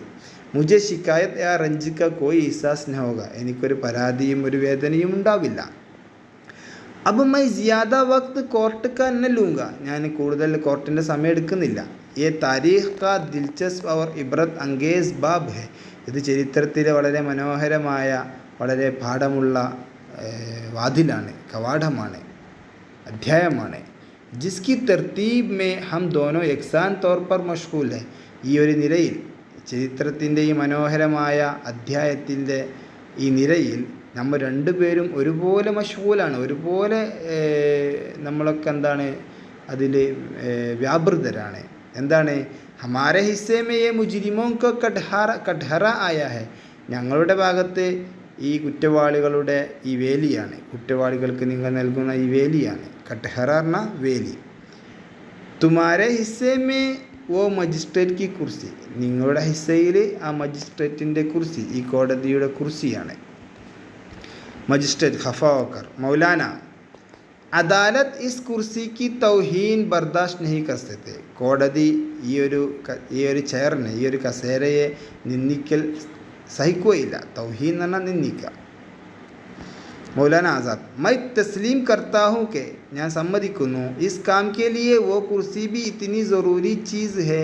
മുജെ ശിക്കായത്ത് യാ റഞ്ജ് കാ കോയി ഇഹ്സാസ് ന ഹോഗ. എനിക്കൊരു പരാതിയും ഒരു വേദനയും ഉണ്ടാവില്ല. अब मैं ज़्यादा वक्त कोर्ट का न लूँगा. ഞാൻ കൂടുതൽ കോർട്ടിൻ്റെ സമയം എടുക്കുന്നില്ല. ये तारीख़ का दिलचस्प और इबरत अंगेज़ बाब है. ഇത് ചരിത്രത്തിലെ വളരെ മനോഹരമായ, വളരെ പാഠമുള്ള വാതിലാണ്, കവാടമാണ്, അധ്യായമാണ്. ജിസ്കി തർത്തീബ് മേ ഹം ദോനോ യക്സാൻ തൗർ പർ മഷ്ഗൂൽ ഹെ. ഈ ഒരു നിരയിൽ, ചരിത്രത്തിൻ്റെ ഈ മനോഹരമായ അധ്യായത്തിൻ്റെ ഈ നിരയിൽ നമ്മൾ രണ്ടുപേരും ഒരുപോലെ മഷ്ഗൂലാണ്, ഒരുപോലെ നമ്മളൊക്കെ എന്താണ് അതിൽ വ്യാപൃതരാണ്. എന്താണ്? ഹമാരെ ഹിസ്സേ മേ യെ മുജ്രിമോं को कटहरा आया है. ഞങ്ങളുടെ ഭാഗത്ത് ഈ കുറ്റവാളികളുടെ ഈ വേലിയാണ്, കുറ്റവാളികൾക്ക് നിങ്ങൾ നൽകുന്ന ഈ വേലിയാണ്. കട്ട്ഹറ പറഞ്ഞ വേലി. തുമാരെ ഹിസ്സേമേ ഓ മജിസ്ട്രേറ്റ് കി കുർസി, നിങ്ങളുടെ ഹിസ്സയിൽ ആ മജിസ്ട്രേറ്റിൻ്റെ കുർസി, ഈ കോടതിയുടെ കുർസിയാണ്. മജിസ്ട്രേറ്റ് ഖഫ ഹോക്കർ. മൗലാന അദാലത്ത് ഇസ് കുർസി കി തൗഹീൻ ബർദാശ്ത് നഹീ കർ സക്തേ, കോടതി ഈ ഒരു ചെയറിനെ, ഈ ഒരു കസേരയെ നിന്ദിക്കൽ സഹിക്കുകയില്ല. തൗഹീൻ എന്ന് പറഞ്ഞാൽ നിന്ദിക്കുക. മൗലാന ആസാദ് മൈ തസ്ലീം കർത്താ ഹൂം കെ, ഞാൻ സമ്മതിക്കുന്നു, ഇസ് കാം കെ ലിയെ വോ കുർസി ബി ഇतनी ज़रूरी चीज़ है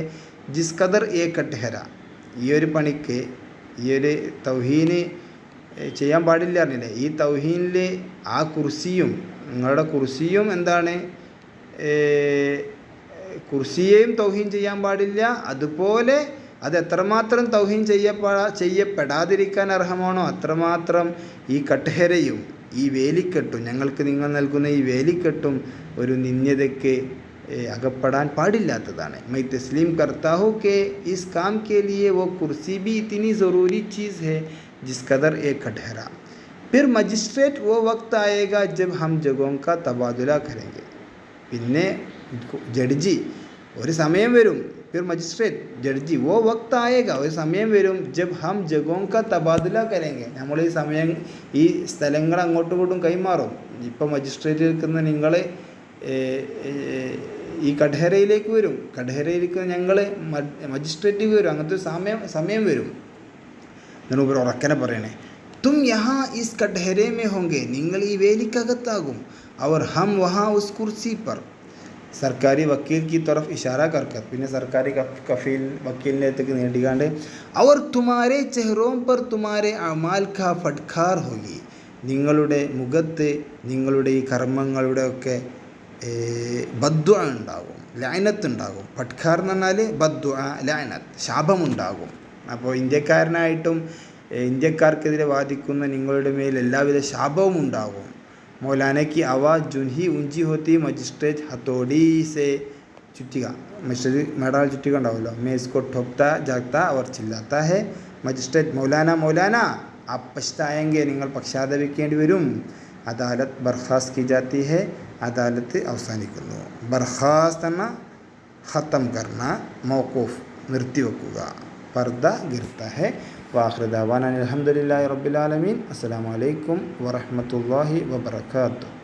जिस कदर एक कटहरा, ഈ ഒരു പണിക്ക്, ഈ ഒരു തൗഹീന് ചെയ്യാൻ പാടില്ല അറിഞ്ഞില്ലേ, ഈ തൗഹീനിൽ ആ കുർസിയും, നിങ്ങളുടെ കുർസിയും എന്താണ്, കുർസിയെയും തൗഹീൻ ചെയ്യാൻ പാടില്ല. അതുപോലെ അത് എത്രമാത്രം തൗഹീൻ ചെയ്യപ്പെടാതിരിക്കാൻ അർഹമാണോ അത്രമാത്രം ഈ കട്ട്ഹരയും ഈ വേലിക്കെട്ടും, ഞങ്ങൾക്ക് നിങ്ങൾ നൽകുന്ന ഈ വേലിക്കെട്ടും ഒരു നിന്ദ്യതയ്ക്ക് അകപ്പെടാൻ പാടില്ലാത്തതാണ്. മൈ തസ്ലീം കർത്താ ഹൂം കെ ഇസ് കാം കെ ലിയെ വോ കുർസി ബി ഇतनी ज़रूरी चीज़ है जिस कदर एक कटहरा, फिर मजिस्ट्रेट वो वक्त आएगा जब हम जगहों का तबादला करेंगे, പിന്നെ ജഡ്ജി ഒരു സമയം വരും, फिर മജിസ്ട്രേറ്റ് ജഡ്ജി वो वक्त आएगा ഒരു സമയം വരും, जब हम जगहों का तबादला करेंगे, നമ്മൾ ഈ സമയം ഈ സ്ഥലങ്ങൾ അങ്ങോട്ടും ഇങ്ങോട്ടും കൈമാറും. ഇപ്പോൾ മജിസ്ട്രേറ്റിൽ നിൽക്കുന്ന നിങ്ങൾ ഈ കട്ട്ഹരയിലേക്ക് വരും, കട്ട്ഹരയിലേക്ക് ഞങ്ങൾ മജിസ്ട്രേറ്റിൽ വരും, അങ്ങനത്തെ സമയം വരും. എന്നിട്ട് ഒരു ഉറക്കനെ പറയണേ, തും യഹാ ഇസ് കട്ട്ഹരെ മേ ഹോങ്കെ, നിങ്ങൾ ഈ വേലിക്കകത്താകും. അവർ ഹം വഹാ ഉസ് കുർസി പർ, സർക്കാരി വക്കീൽ की तरफ इशारा कर कर, പിന്നെ സർക്കാരി കഫീൽ വക്കീലിൻ്റെ അടുത്തേക്ക് നീട്ടിക്കാണ്ട്, അവർ തുമാരെ ചെഹ്റോം पर തുമാരെ അമാൽ കാ ഫട്കാർ ഹോഗി, നിങ്ങളുടെ മുഖത്ത് നിങ്ങളുടെ ഈ കർമ്മങ്ങളുടെ ഒക്കെ ബദ്ദുഅ ഉണ്ടാകും, ലഅനത്ത് ഉണ്ടാകും. ഫട്കാർ എന്ന് പറഞ്ഞാൽ ബദ്ദുഅ, ലഅനത്ത്, ശാപമുണ്ടാകും. അപ്പോൾ ഇന്ത്യക്കാരനായിട്ടും ഇന്ത്യക്കാർക്കെതിരെ വാദിക്കുന്ന നിങ്ങളുടെ മേൽ എല്ലാവിധ ശാപവും ഉണ്ടാകും. मौलाना की आवाज़ जुनही ऊंची होती, मजिस्ट्रेट हथौड़ी से चुटिका, मजिस्ट्रेट मेडाल चुटिका ഉണ്ടാവുമല്ലോ, मैं इसको ठोकता जागता और चिल्लाता है. मजिस्ट्रेट मौलाना मौलाना आप पछताएंगे, നിങ്ങൾ പക്ഷാതപിക്കേണ്ടി വരും. അദാലത്ത് ബർഖാസ് की जाती है, അദാലത്ത് അവസാനിക്കുന്നു. ബർഖാസ് എന്ന ഖത്തം കർണ, മൗഖൂഫ് നിർത്തിവെക്കുക, പർദ ഗിർता है. वाखिर दावाना अल्हम्दुलिल्लाहि रब्बिल आलमीन. अस्सलामु अलैकुम व रहमतुल्लाहि व बरकातुहू.